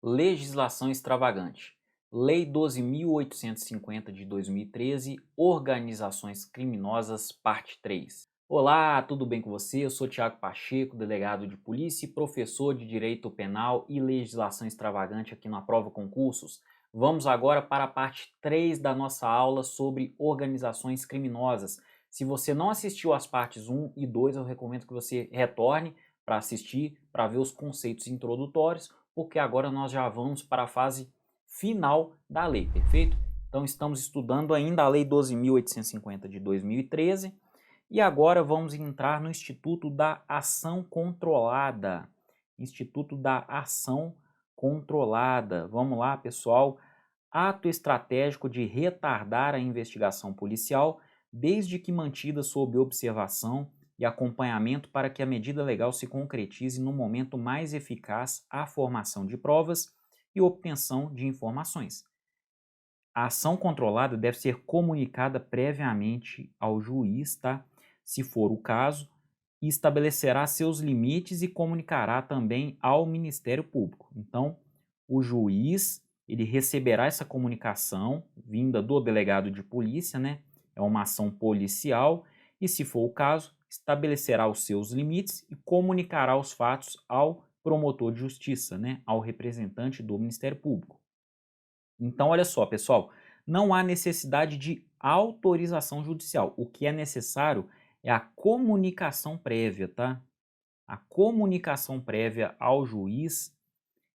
Legislação extravagante. Lei 12.850 de 2013, Organizações Criminosas, parte 3. Olá, tudo bem com você? Eu sou Tiago Pacheco, delegado de polícia e professor de Direito Penal e Legislação Extravagante aqui na Prova Concursos. Vamos agora para a parte 3 da nossa aula sobre organizações criminosas. Se você não assistiu às partes 1 e 2, eu recomendo que você retorne para assistir, para ver os conceitos introdutórios, porque agora nós já vamos para a fase final da lei, perfeito? Então estamos estudando ainda a Lei 12.850 de 2013 e agora vamos entrar no Instituto da Ação Controlada. Instituto da Ação Controlada. Vamos lá, pessoal. Ato estratégico de retardar a investigação policial, desde que mantida sob observação e acompanhamento para que a medida legal se concretize no momento mais eficaz à formação de provas e obtenção de informações. A ação controlada deve ser comunicada previamente ao juiz, tá? Se for o caso, e estabelecerá seus limites e comunicará também ao Ministério Público. Então, o juiz, ele receberá essa comunicação vinda do delegado de polícia, né? É uma ação policial e, se for o caso, estabelecerá os seus limites e comunicará os fatos ao promotor de justiça, né? Ao representante do Ministério Público. Então, olha só, pessoal, não há necessidade de autorização judicial. O que é necessário é a comunicação prévia, tá? A comunicação prévia ao juiz,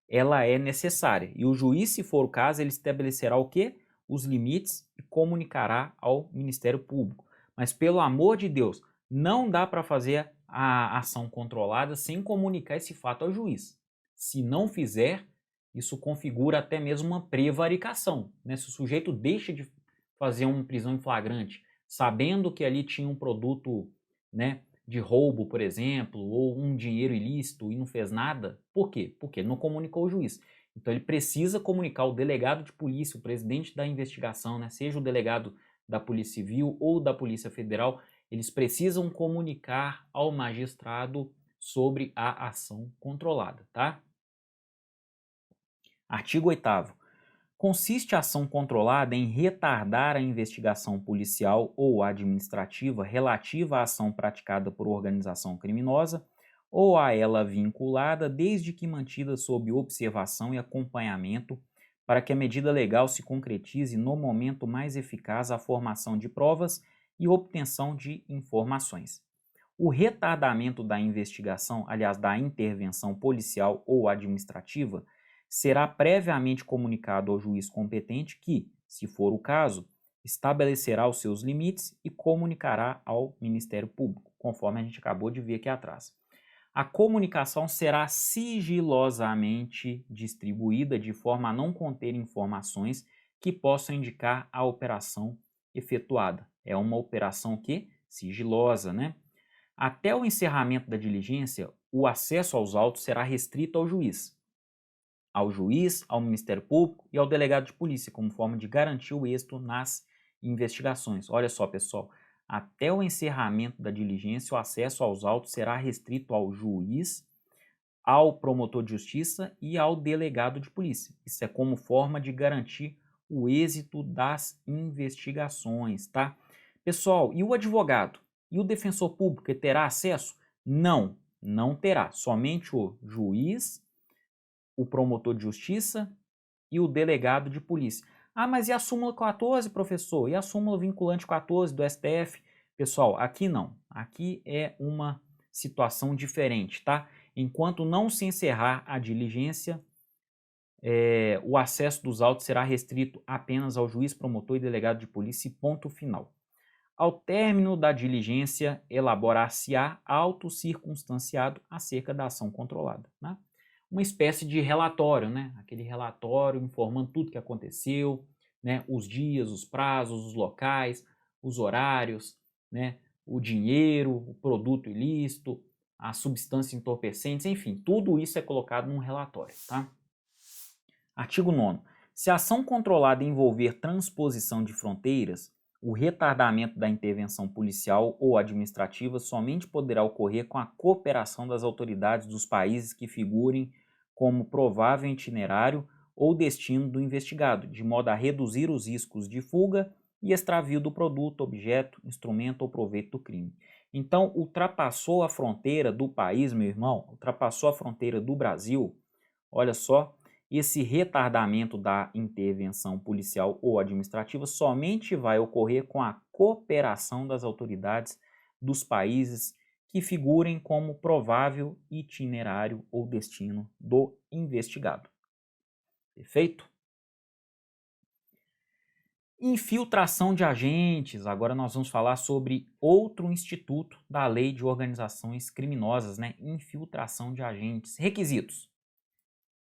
ela é necessária. E o juiz, se for o caso, ele estabelecerá o quê? Os limites e comunicará ao Ministério Público. Mas, pelo amor de Deus, não dá para fazer a ação controlada sem comunicar esse fato ao juiz. Se não fizer, isso configura até mesmo uma prevaricação, né? Se o sujeito deixa de fazer uma prisão em flagrante, sabendo que ali tinha um produto, né, de roubo, por exemplo, ou um dinheiro ilícito e não fez nada, por quê? Porque ele não comunicou ao juiz. Então ele precisa comunicar o delegado de polícia, o presidente da investigação, né, seja o delegado da Polícia Civil ou da Polícia Federal, eles precisam comunicar ao magistrado sobre a ação controlada, tá? Artigo 8º. Consiste a ação controlada em retardar a investigação policial ou administrativa relativa à ação praticada por organização criminosa ou a ela vinculada, desde que mantida sob observação e acompanhamento, para que a medida legal se concretize no momento mais eficaz à formação de provas e obtenção de informações. O retardamento da investigação, aliás, da intervenção policial ou administrativa, será previamente comunicado ao juiz competente que, se for o caso, estabelecerá os seus limites e comunicará ao Ministério Público, conforme a gente acabou de ver aqui atrás. A comunicação será sigilosamente distribuída de forma a não conter informações que possam indicar a operação efetuada. É uma operação que sigilosa, né? Até o encerramento da diligência, o acesso aos autos será restrito ao juiz, ao Ministério Público e ao delegado de polícia, como forma de garantir o êxito nas investigações. Olha só, pessoal, até o encerramento da diligência, o acesso aos autos será restrito ao juiz, ao promotor de justiça e ao delegado de polícia. Isso é como forma de garantir o êxito das investigações, tá? Pessoal, e o advogado? E o defensor público, ele terá acesso? Não, não terá. Somente o juiz, o promotor de justiça e o delegado de polícia. Ah, mas e a súmula 14, professor? E a súmula vinculante 14 do STF? Pessoal, aqui não. Aqui é uma situação diferente, tá? Enquanto não se encerrar a diligência, o acesso dos autos será restrito apenas ao juiz, promotor e delegado de polícia e ponto final. Ao término da diligência, elaborar-se-á auto circunstanciado acerca da ação controlada, né? Uma espécie de relatório, né? Aquele relatório informando tudo que aconteceu, né? Os dias, os prazos, os locais, os horários, né? O dinheiro, o produto ilícito, a substância entorpecente, enfim, tudo isso é colocado num relatório, tá? Artigo 9º. Se a ação controlada envolver transposição de fronteiras, o retardamento da intervenção policial ou administrativa somente poderá ocorrer com a cooperação das autoridades dos países que figurem como provável itinerário ou destino do investigado, de modo a reduzir os riscos de fuga e extravio do produto, objeto, instrumento ou proveito do crime. Então, ultrapassou a fronteira do país, meu irmão, ultrapassou a fronteira do Brasil. Olha só, esse retardamento da intervenção policial ou administrativa somente vai ocorrer com a cooperação das autoridades dos países que figurem como provável itinerário ou destino do investigado. Perfeito? Infiltração de agentes. Agora nós vamos falar sobre outro instituto da Lei de Organizações Criminosas, né? Infiltração de agentes. Requisitos.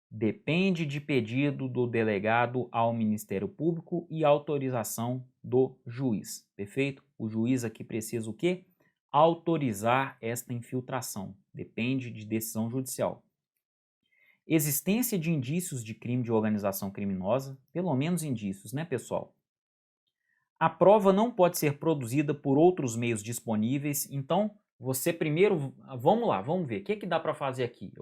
Depende de pedido do delegado ao Ministério Público e autorização do juiz. Perfeito? O juiz aqui precisa o quê? Autorizar esta infiltração. Depende de decisão judicial. Existência de indícios de crime de organização criminosa, pelo menos indícios, né, pessoal? A prova não pode ser produzida por outros meios disponíveis, então você primeiro, vamos lá, vamos ver, o que dá para fazer aqui?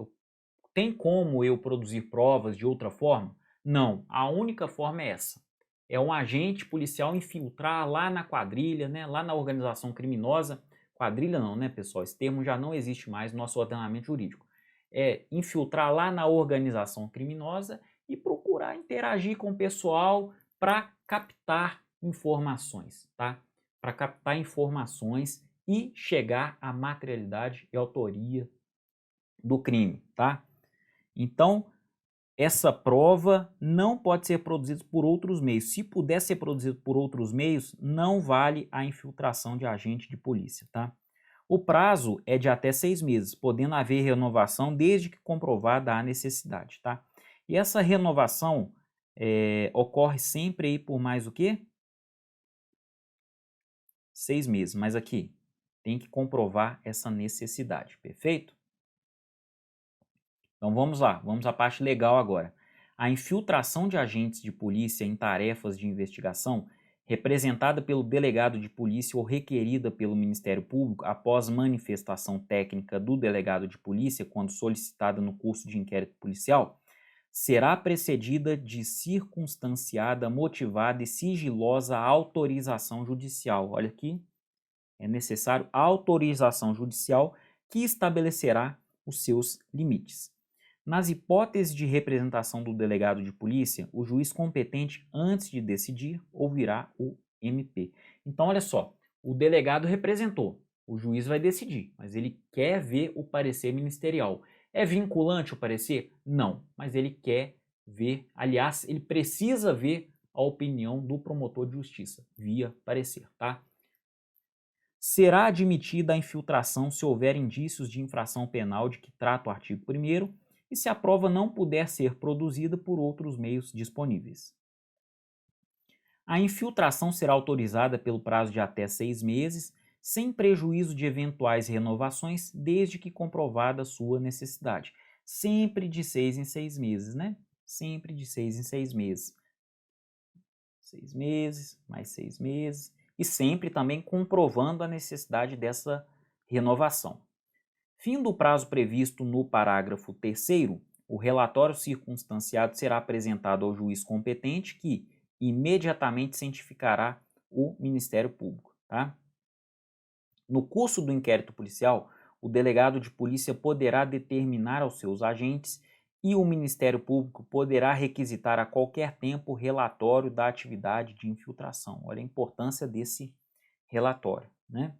Tem como eu produzir provas de outra forma? Não, a única forma é essa. É um agente policial infiltrar lá na quadrilha, né, lá na organização criminosa. Quadrilha não, né, pessoal? Esse termo já não existe mais no nosso ordenamento jurídico. É infiltrar lá na organização criminosa e procurar interagir com o pessoal para captar informações, tá? Para captar informações e chegar à materialidade e autoria do crime, tá? Então, essa prova não pode ser produzida por outros meios. Se puder ser produzido por outros meios, não vale a infiltração de agente de polícia, tá? O prazo é de até 6 meses, podendo haver renovação desde que comprovada a necessidade, tá? E essa renovação ocorre sempre aí por mais o quê? 6 meses, mas aqui tem que comprovar essa necessidade, perfeito? Então vamos lá, vamos à parte legal agora. A infiltração de agentes de polícia em tarefas de investigação, representada pelo delegado de polícia ou requerida pelo Ministério Público após manifestação técnica do delegado de polícia, quando solicitada no curso de inquérito policial, será precedida de circunstanciada, motivada e sigilosa autorização judicial. Olha aqui, é necessário autorização judicial que estabelecerá os seus limites. Nas hipóteses de representação do delegado de polícia, o juiz competente, antes de decidir, ouvirá o MP. Então, olha só, o delegado representou, o juiz vai decidir, mas ele quer ver o parecer ministerial. É vinculante o parecer? Não, mas ele quer ver, aliás, ele precisa ver a opinião do promotor de justiça, via parecer, tá? Será admitida a infiltração se houver indícios de infração penal de que trata o artigo 1º e se a prova não puder ser produzida por outros meios disponíveis. A infiltração será autorizada pelo prazo de até 6 meses, sem prejuízo de eventuais renovações, desde que comprovada sua necessidade. Sempre de 6 em 6 meses, né? Sempre de 6 em 6 meses. 6 meses, mais 6 meses, e sempre também comprovando a necessidade dessa renovação. Fim do prazo previsto no parágrafo 3º, o relatório circunstanciado será apresentado ao juiz competente que imediatamente cientificará o Ministério Público, tá? No curso do inquérito policial, o delegado de polícia poderá determinar aos seus agentes e o Ministério Público poderá requisitar a qualquer tempo o relatório da atividade de infiltração. Olha a importância desse relatório, né?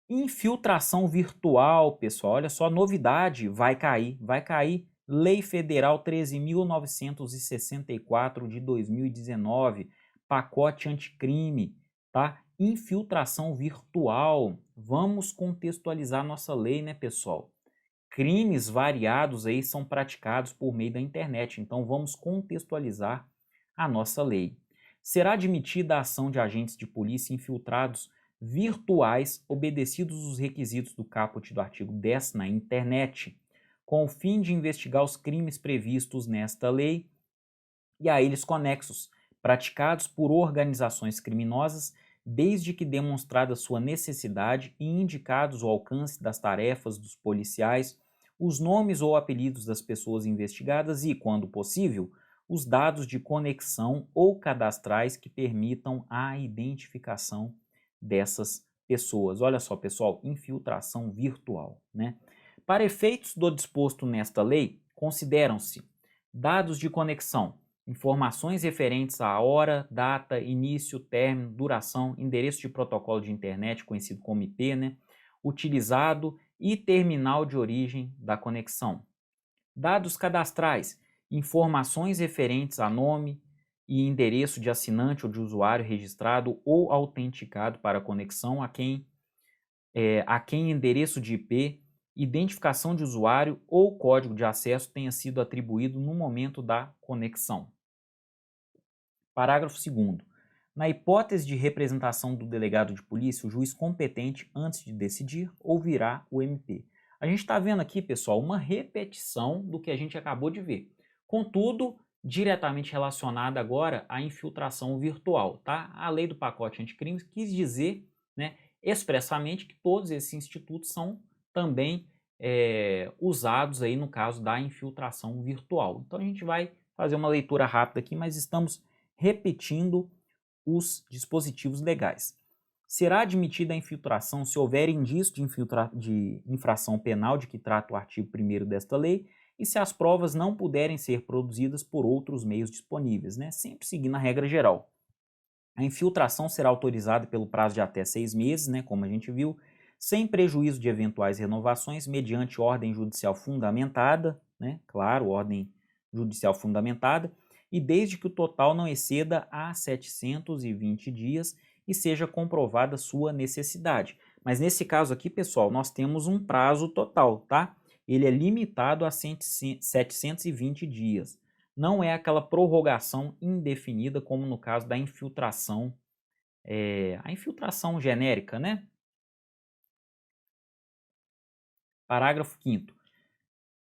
Infiltração virtual, pessoal, olha só, novidade, vai cair Lei Federal 13.964 de 2019, pacote anticrime, tá? Infiltração virtual, vamos contextualizar nossa lei, né, pessoal? Crimes variados aí são praticados por meio da internet, então vamos contextualizar a nossa lei. Será admitida a ação de agentes de polícia infiltrados virtuais, obedecidos os requisitos do caput do artigo 10 na internet, com o fim de investigar os crimes previstos nesta lei e a eles conexos, praticados por organizações criminosas, desde que demonstrada sua necessidade e indicados o alcance das tarefas dos policiais, os nomes ou apelidos das pessoas investigadas e, quando possível, os dados de conexão ou cadastrais que permitam a identificação dessas pessoas. Olha só, pessoal, infiltração virtual, né? Para efeitos do disposto nesta lei, consideram-se dados de conexão, informações referentes à hora, data, início, término, duração, endereço de protocolo de internet, conhecido como IP, né? Utilizado e terminal de origem da conexão. Dados cadastrais, informações referentes a nome e endereço de assinante ou de usuário registrado ou autenticado para conexão, a quem endereço de IP, identificação de usuário ou código de acesso tenha sido atribuído no momento da conexão. Parágrafo 2º. Na hipótese de representação do delegado de polícia, o juiz competente, antes de decidir, ouvirá o MP. A gente está vendo aqui, pessoal, uma repetição do que a gente acabou de ver. Contudo, diretamente relacionada agora à infiltração virtual, tá? A lei do pacote anticrimes quis dizer, né, expressamente que todos esses institutos são também usados aí no caso da infiltração virtual. Então a gente vai fazer uma leitura rápida aqui, mas estamos repetindo os dispositivos legais. Será admitida a infiltração se houver indício de infração penal de que trata o artigo 1º desta lei e se as provas não puderem ser produzidas por outros meios disponíveis, né? Sempre seguindo a regra geral. A infiltração será autorizada pelo prazo de até 6 meses, né, como a gente viu, sem prejuízo de eventuais renovações, mediante ordem judicial fundamentada, né, claro, ordem judicial fundamentada, e desde que o total não exceda a 720 dias e seja comprovada sua necessidade. Mas nesse caso aqui, pessoal, nós temos um prazo total, tá? Ele é limitado a 720 dias. Não é aquela prorrogação indefinida como no caso da infiltração, a infiltração genérica, né? Parágrafo 5º.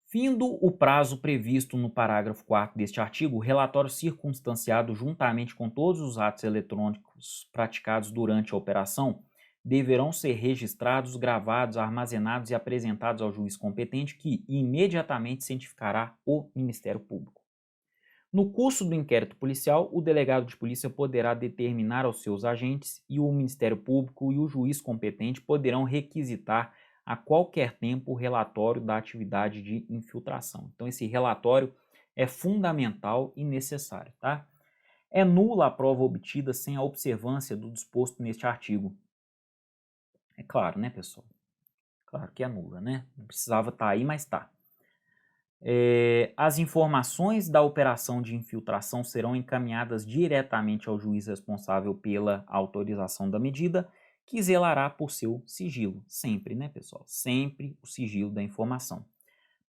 Findo o prazo previsto no parágrafo 4º deste artigo, o relatório circunstanciado juntamente com todos os atos eletrônicos praticados durante a operação deverão ser registrados, gravados, armazenados e apresentados ao juiz competente que imediatamente cientificará o Ministério Público. No curso do inquérito policial, o delegado de polícia poderá determinar aos seus agentes e o Ministério Público e o juiz competente poderão requisitar a qualquer tempo o relatório da atividade de infiltração. Então, esse relatório é fundamental e necessário, tá? É nula a prova obtida sem a observância do disposto neste artigo. É claro, né, pessoal? Claro que é nula, né? Não precisava estar aí, mas está. As informações da operação de infiltração serão encaminhadas diretamente ao juiz responsável pela autorização da medida, que zelará por seu sigilo. Sempre, né, pessoal? Sempre o sigilo da informação.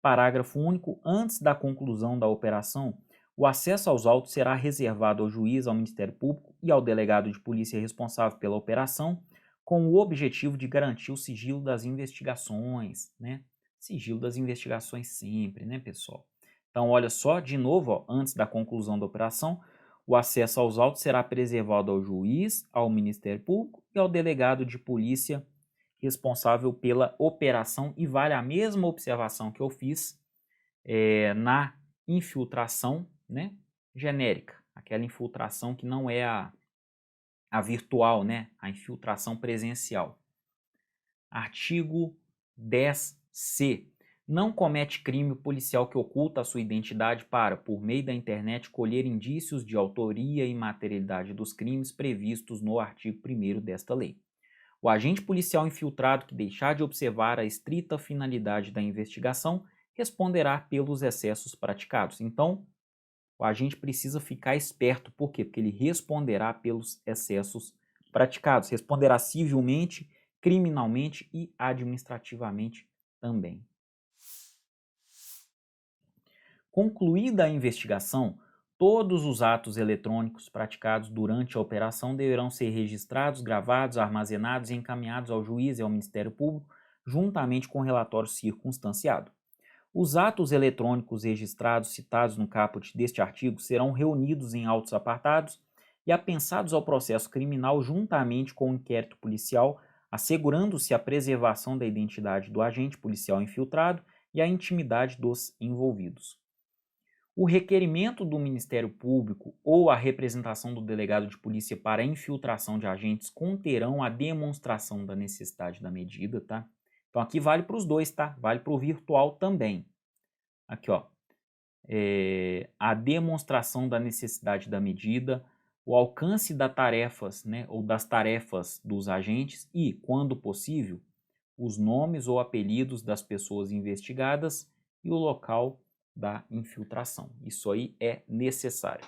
Parágrafo único. Antes da conclusão da operação, o acesso aos autos será reservado ao juiz, ao Ministério Público e ao delegado de polícia responsável pela operação, com o objetivo de garantir o sigilo das investigações, né? Sigilo das investigações sempre, né, pessoal? Então, olha só, de novo, ó, antes da conclusão da operação, o acesso aos autos será preservado ao juiz, ao Ministério Público e ao delegado de polícia responsável pela operação, e vale a mesma observação que eu fiz na infiltração, né, genérica, aquela infiltração que não é a virtual, né, a infiltração presencial. Artigo 10C. Não comete crime o policial que oculta a sua identidade para, por meio da internet, colher indícios de autoria e materialidade dos crimes previstos no artigo 1º desta lei. O agente policial infiltrado que deixar de observar a estrita finalidade da investigação responderá pelos excessos praticados. Então, o agente precisa ficar esperto. Por quê? Porque ele responderá pelos excessos praticados. Responderá civilmente, criminalmente e administrativamente também. Concluída a investigação, todos os atos eletrônicos praticados durante a operação deverão ser registrados, gravados, armazenados e encaminhados ao juiz e ao Ministério Público, juntamente com o relatório circunstanciado. Os atos eletrônicos registrados citados no caput deste artigo serão reunidos em autos apartados e apensados ao processo criminal juntamente com o inquérito policial, assegurando-se a preservação da identidade do agente policial infiltrado e a intimidade dos envolvidos. O requerimento do Ministério Público ou a representação do delegado de polícia para a infiltração de agentes conterão a demonstração da necessidade da medida, tá? Então aqui vale para os dois, tá? Vale para o virtual também. Aqui, ó, a demonstração da necessidade da medida, o alcance das tarefas, né, ou das tarefas dos agentes e, quando possível, os nomes ou apelidos das pessoas investigadas e o local da infiltração. Isso aí é necessário.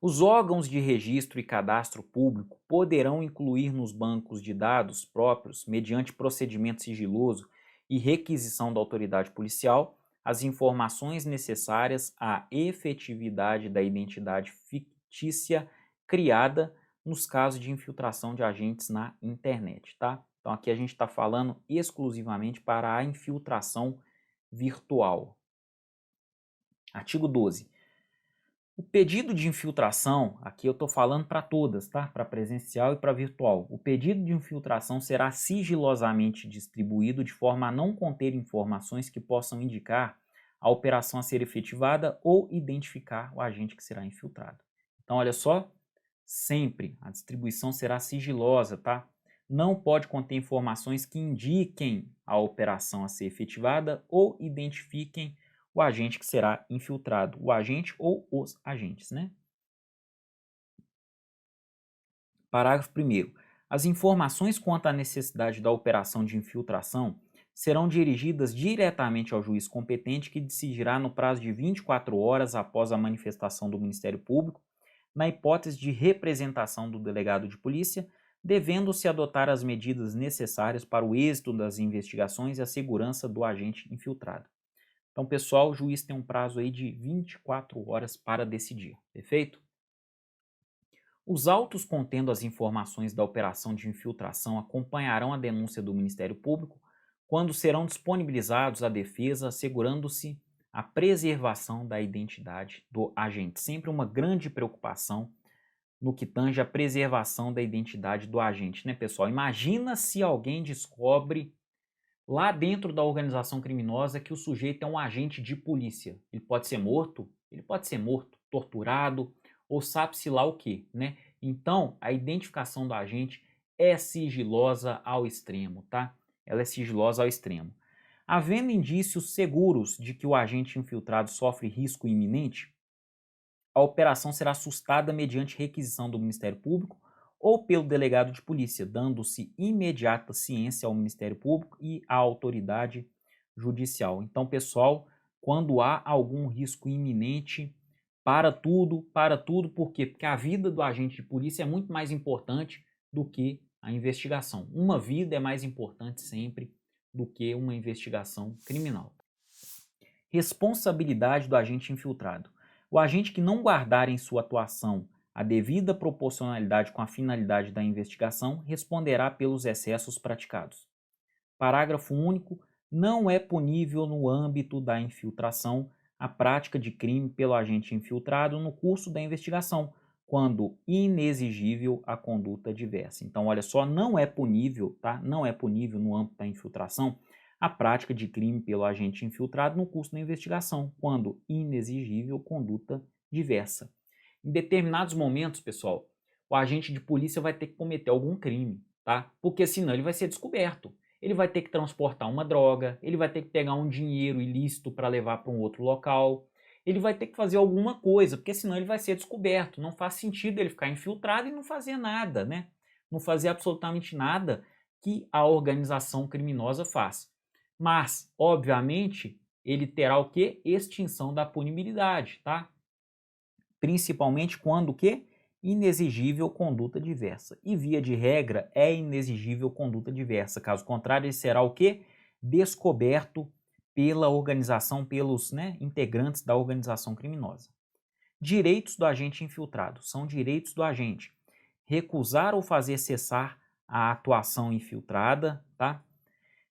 Os órgãos de registro e cadastro público poderão incluir nos bancos de dados próprios, mediante procedimento sigiloso e requisição da autoridade policial, as informações necessárias à efetividade da identidade fictícia criada nos casos de infiltração de agentes na internet, tá? Então aqui a gente está falando exclusivamente para a infiltração virtual. Artigo 12. O pedido de infiltração, aqui eu estou falando para todas, tá? Para presencial e para virtual. O pedido de infiltração será sigilosamente distribuído de forma a não conter informações que possam indicar a operação a ser efetivada ou identificar o agente que será infiltrado. Então, olha só, sempre a distribuição será sigilosa, tá? Não pode conter informações que indiquem a operação a ser efetivada ou identifiquem o agente que será infiltrado, o agente ou os agentes, né? Parágrafo 1º. As informações quanto à necessidade da operação de infiltração serão dirigidas diretamente ao juiz competente, que decidirá no prazo de 24 horas após a manifestação do Ministério Público, na hipótese de representação do delegado de polícia, devendo-se adotar as medidas necessárias para o êxito das investigações e a segurança do agente infiltrado. Então, pessoal, o juiz tem um prazo aí de 24 horas para decidir, perfeito? Os autos contendo as informações da operação de infiltração acompanharão a denúncia do Ministério Público quando serão disponibilizados à defesa, assegurando-se a preservação da identidade do agente. Sempre uma grande preocupação no que tange a preservação da identidade do agente, né, pessoal? Imagina se alguém descobre lá dentro da organização criminosa que o sujeito é um agente de polícia. Ele pode ser morto, torturado, ou sabe-se lá o que, né? Então, a identificação do agente é sigilosa ao extremo, tá? Ela é sigilosa ao extremo. Havendo indícios seguros de que o agente infiltrado sofre risco iminente, a operação será sustada mediante requisição do Ministério Público ou pelo delegado de polícia, dando-se imediata ciência ao Ministério Público e à autoridade judicial. Então, pessoal, quando há algum risco iminente, para tudo, por quê? Porque a vida do agente de polícia é muito mais importante do que a investigação. Uma vida é mais importante sempre do que uma investigação criminal. Responsabilidade do agente infiltrado. O agente que não guardar em sua atuação a devida proporcionalidade com a finalidade da investigação responderá pelos excessos praticados. Parágrafo único. Não é punível no âmbito da infiltração a prática de crime pelo agente infiltrado no curso da investigação, quando inexigível a conduta diversa. Então, olha só, não é punível, tá? Não é punível no âmbito da infiltração a prática de crime pelo agente infiltrado no curso da investigação, quando inexigível conduta diversa. Em determinados momentos, pessoal, o agente de polícia vai ter que cometer algum crime, tá? Porque senão ele vai ser descoberto. Ele vai ter que transportar uma droga, ele vai ter que pegar um dinheiro ilícito para levar para um outro local, ele vai ter que fazer alguma coisa, porque senão ele vai ser descoberto. Não faz sentido ele ficar infiltrado e não fazer nada, né? Não fazer absolutamente nada que a organização criminosa faz. Mas, obviamente, ele terá o quê? Extinção da punibilidade, tá? Principalmente quando o quê? Inexigível conduta diversa. E via de regra é inexigível conduta diversa. Caso contrário, ele será o quê? Descoberto pela organização, pelos integrantes da organização criminosa. Direitos do agente infiltrado. São direitos do agente. Recusar ou fazer cessar a atuação infiltrada, tá?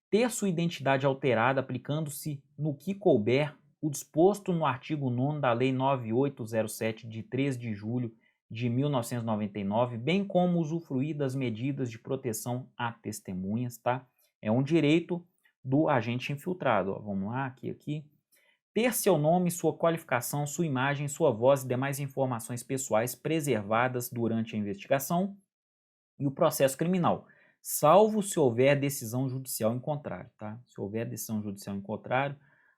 Ter sua identidade alterada aplicando-se no que couber o disposto no artigo 9º da Lei 9807 de 3 de julho de 1999, bem como usufruir das medidas de proteção a testemunhas, tá? É um direito do agente infiltrado. Ó, vamos lá, aqui. Ter seu nome, sua qualificação, sua imagem, sua voz e demais informações pessoais preservadas durante a investigação e o processo criminal, salvo se houver decisão judicial em contrário, tá? Se houver decisão judicial em contrário,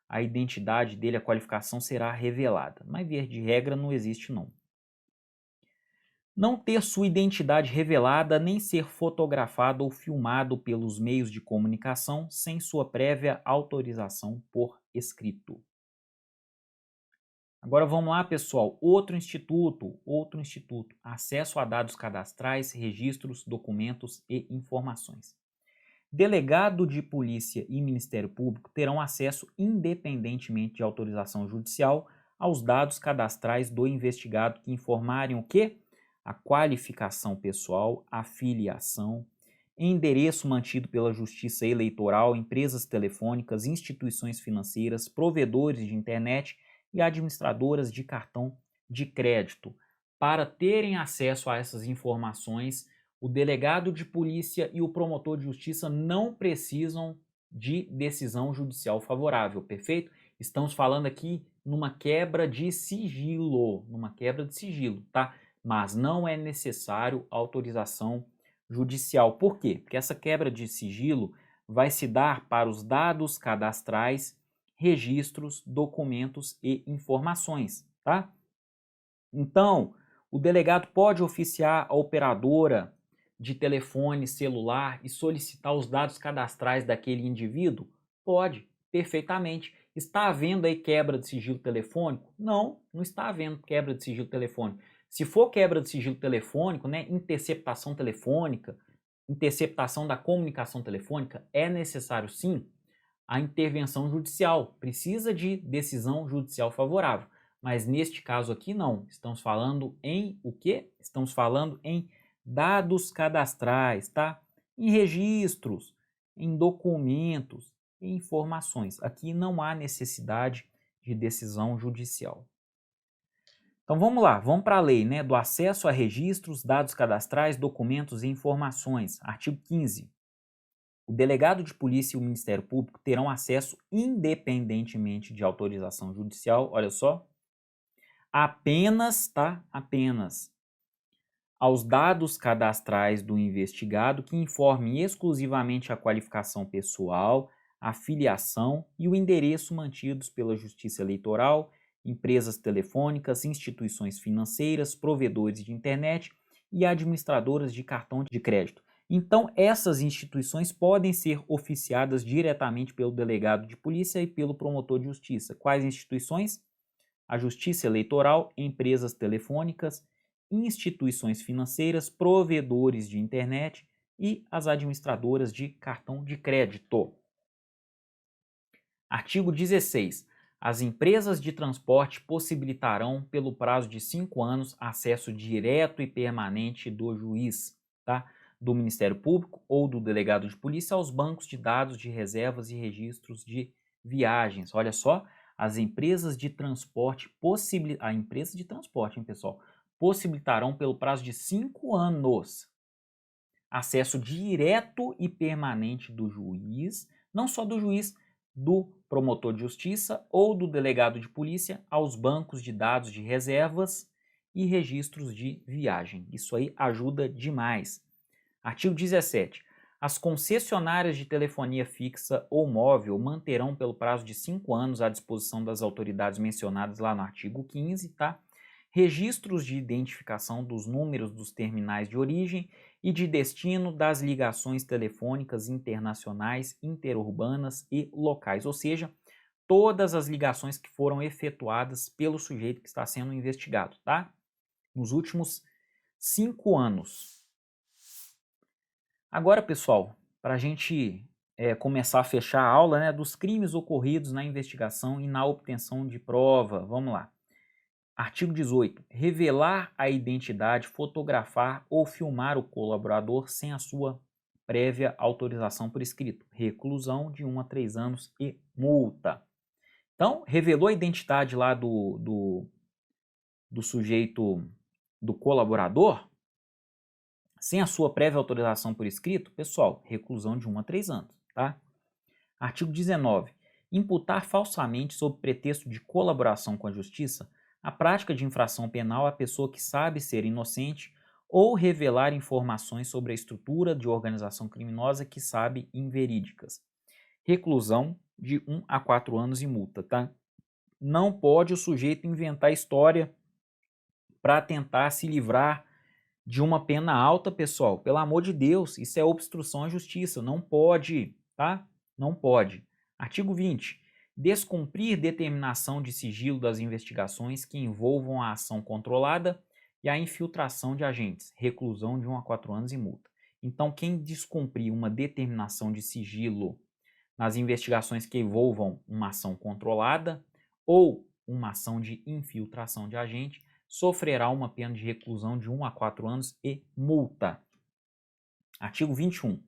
a identidade dele, a qualificação será revelada. Mas, via de regra, não existe não. Não ter sua identidade revelada, nem ser fotografado ou filmado pelos meios de comunicação sem sua prévia autorização por escrito. Agora vamos lá, pessoal. Outro instituto. Acesso a dados cadastrais, registros, documentos e informações. Delegado de polícia e Ministério Público terão acesso, independentemente de autorização judicial, aos dados cadastrais do investigado que informarem o quê? A qualificação pessoal, a filiação, endereço mantido pela Justiça Eleitoral, empresas telefônicas, instituições financeiras, provedores de internet e administradoras de cartão de crédito. Para terem acesso a essas informações, o delegado de polícia e o promotor de justiça não precisam de decisão judicial favorável, perfeito? Estamos falando aqui numa quebra de sigilo, tá? Mas não é necessário autorização judicial. Por quê? Porque essa quebra de sigilo vai se dar para os dados cadastrais, registros, documentos e informações, tá? Então, o delegado pode oficiar a operadora de telefone celular e solicitar os dados cadastrais daquele indivíduo? Pode, perfeitamente. Está havendo aí quebra de sigilo telefônico? Não, não está havendo quebra de sigilo telefônico. Se for quebra de sigilo telefônico, né, interceptação telefônica, interceptação da comunicação telefônica, é necessário sim a intervenção judicial, precisa de decisão judicial favorável. Mas neste caso aqui não, estamos falando em o quê? Estamos falando em dados cadastrais, tá? Em registros, em documentos, em informações. Aqui não há necessidade de decisão judicial. Então vamos lá, vamos para a lei, né? Do acesso a registros, dados cadastrais, documentos e informações. Artigo 15. O delegado de polícia e o Ministério Público terão acesso, independentemente de autorização judicial, olha só, apenas aos dados cadastrais do investigado que informem exclusivamente a qualificação pessoal, a filiação e o endereço mantidos pela Justiça Eleitoral, empresas telefônicas, instituições financeiras, provedores de internet e administradoras de cartão de crédito. Então, essas instituições podem ser oficiadas diretamente pelo delegado de polícia e pelo promotor de justiça. Quais instituições? A Justiça Eleitoral, empresas telefônicas, instituições financeiras, provedores de internet e as administradoras de cartão de crédito. Artigo 16. As empresas de transporte possibilitarão, pelo prazo de 5 anos, acesso direto e permanente do juiz, tá? Do Ministério Público ou do delegado de polícia aos bancos de dados de reservas e registros de viagens. Olha só, as empresas de transporte possibilitarão pelo prazo de 5 anos acesso direto e permanente do juiz, não só do juiz, do promotor de justiça ou do delegado de polícia aos bancos de dados de reservas e registros de viagem. Isso aí ajuda demais. Artigo 17. As concessionárias de telefonia fixa ou móvel manterão pelo prazo de 5 anos à disposição das autoridades mencionadas lá no artigo 15, tá? Registros de identificação dos números dos terminais de origem e de destino das ligações telefônicas internacionais, interurbanas e locais, ou seja, todas as ligações que foram efetuadas pelo sujeito que está sendo investigado, tá? Nos últimos 5 anos. Agora, pessoal, para a gente começar a fechar a aula, né, dos crimes ocorridos na investigação e na obtenção de prova, vamos lá. Artigo 18. Revelar a identidade, fotografar ou filmar o colaborador sem a sua prévia autorização por escrito. Reclusão de 1 a 3 anos e multa. Então, revelou a identidade lá do sujeito, do colaborador, sem a sua prévia autorização por escrito, pessoal, reclusão de 1 a 3 anos, tá? Artigo 19. Imputar falsamente, sob pretexto de colaboração com a Justiça, a prática de infração penal à pessoa que sabe ser inocente ou revelar informações sobre a estrutura de organização criminosa que sabe inverídicas. Reclusão de 1 a 4 anos e multa, tá? Não pode o sujeito inventar história para tentar se livrar de uma pena alta, pessoal. Pelo amor de Deus, isso é obstrução à justiça. Não pode, tá? Não pode. Artigo 20. Descumprir determinação de sigilo das investigações que envolvam a ação controlada e a infiltração de agentes. Reclusão de 1 a 4 anos e multa. Então, quem descumprir uma determinação de sigilo nas investigações que envolvam uma ação controlada ou uma ação de infiltração de agente, sofrerá uma pena de reclusão de 1 a 4 anos e multa. Artigo 21.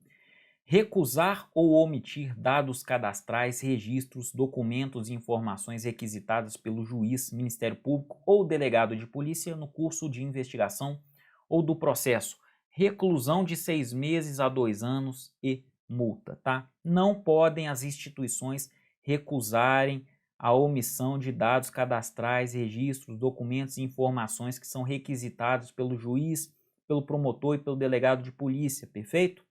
Recusar ou omitir dados cadastrais, registros, documentos e informações requisitadas pelo juiz, Ministério Público ou delegado de polícia no curso de investigação ou do processo. Reclusão de 6 meses a 2 anos e multa, tá? Não podem as instituições recusarem a omissão de dados cadastrais, registros, documentos e informações que são requisitados pelo juiz, pelo promotor e pelo delegado de polícia, perfeito?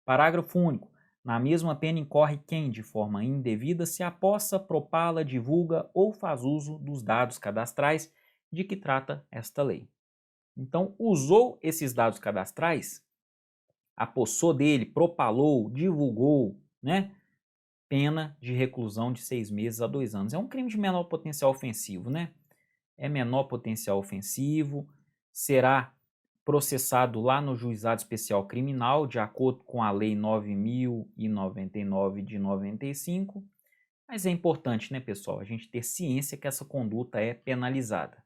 Parágrafo único. Na mesma pena incorre quem, de forma indevida, se apossa, propala, divulga ou faz uso dos dados cadastrais de que trata esta lei. Então, usou esses dados cadastrais, apossou dele, propalou, divulgou, né? Pena de reclusão de 6 meses a 2 anos. É um crime de menor potencial ofensivo, né? É menor potencial ofensivo, será processado lá no Juizado Especial Criminal, de acordo com a Lei 9.099 de 95. Mas é importante, né, pessoal, a gente ter ciência que essa conduta é penalizada.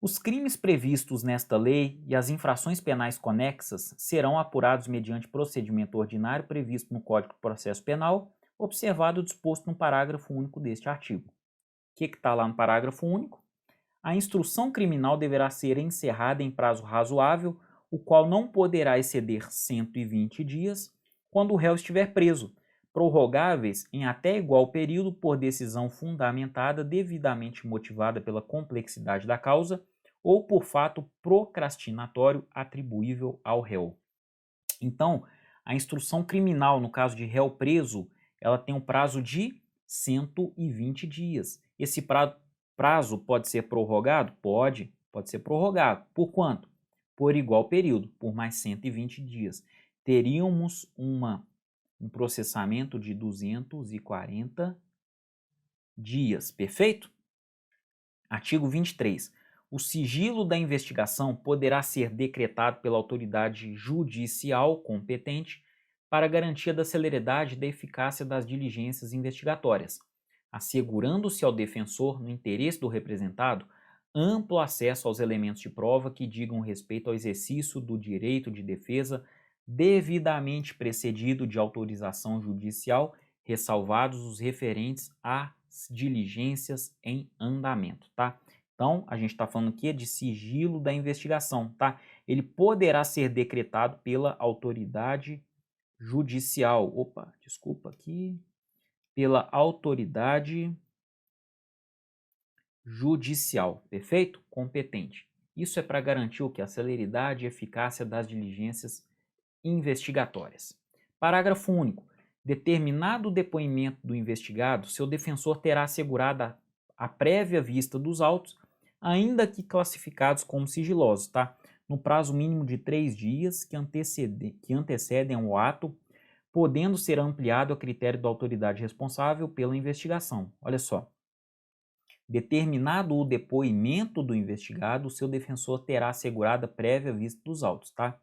Os crimes previstos nesta lei e as infrações penais conexas serão apurados mediante procedimento ordinário previsto no Código de Processo Penal, observado o disposto no parágrafo único deste artigo. O que está lá no parágrafo único? A instrução criminal deverá ser encerrada em prazo razoável, o qual não poderá exceder 120 dias, quando o réu estiver preso, prorrogáveis em até igual período por decisão fundamentada devidamente motivada pela complexidade da causa ou por fato procrastinatório atribuível ao réu. Então, a instrução criminal, no caso de réu preso, ela tem um prazo de 120 dias. Esse prazo pode ser prorrogado? Pode ser prorrogado. Por quanto? Por igual período, por mais 120 dias. Teríamos um processamento de 240 dias, perfeito? Artigo 23. O sigilo da investigação poderá ser decretado pela autoridade judicial competente para garantia da celeridade e da eficácia das diligências investigatórias, assegurando-se ao defensor, no interesse do representado, amplo acesso aos elementos de prova que digam respeito ao exercício do direito de defesa devidamente precedido de autorização judicial, ressalvados os referentes às diligências em andamento, tá? Então, a gente está falando aqui de sigilo da investigação, tá? Ele poderá ser decretado pela autoridade judicial. Opa, desculpa aqui. Pela autoridade judicial, perfeito? Competente. Isso é para garantir o que? A celeridade e eficácia das diligências investigatórias. Parágrafo único. Determinado o depoimento do investigado, seu defensor terá assegurada a prévia vista dos autos, ainda que classificados como sigilosos, tá? No prazo mínimo de 3 dias que antecedem ao ato, podendo ser ampliado a critério da autoridade responsável pela investigação. Olha só. Determinado o depoimento do investigado, seu defensor terá assegurada prévia vista dos autos, tá?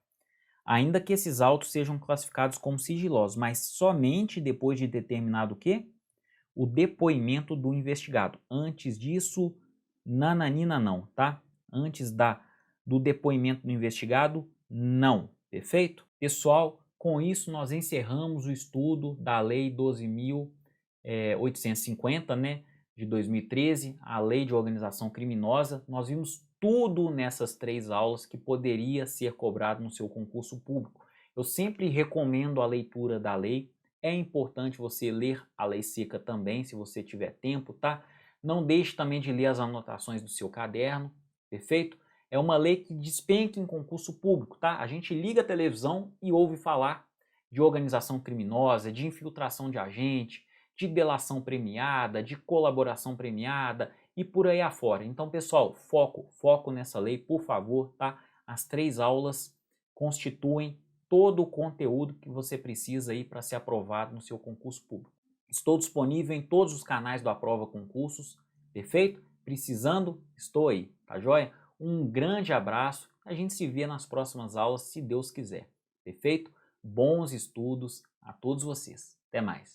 Ainda que esses autos sejam classificados como sigilosos, mas somente depois de determinado o quê? O depoimento do investigado. Antes disso, nananina não, tá? Antes do depoimento do investigado, não. Perfeito? Pessoal, com isso nós encerramos o estudo da Lei 12.850, né, de 2013, a Lei de Organização Criminosa. Nós vimos tudo nessas 3 aulas que poderia ser cobrado no seu concurso público. Eu sempre recomendo a leitura da lei, É importante você ler a lei seca também, se você tiver tempo, tá? Não deixe também de ler as anotações do seu caderno, perfeito? É uma lei que despenca em concurso público, tá? A gente liga a televisão e ouve falar de organização criminosa, de infiltração de agente, de delação premiada, de colaboração premiada e por aí afora. Então, pessoal, foco nessa lei, por favor, tá? As 3 aulas constituem todo o conteúdo que você precisa aí para ser aprovado no seu concurso público. Estou disponível em todos os canais do Aprova Concursos, perfeito? Precisando, estou aí, tá joia? Um grande abraço, a gente se vê nas próximas aulas, se Deus quiser, perfeito? Bons estudos a todos vocês. Até mais.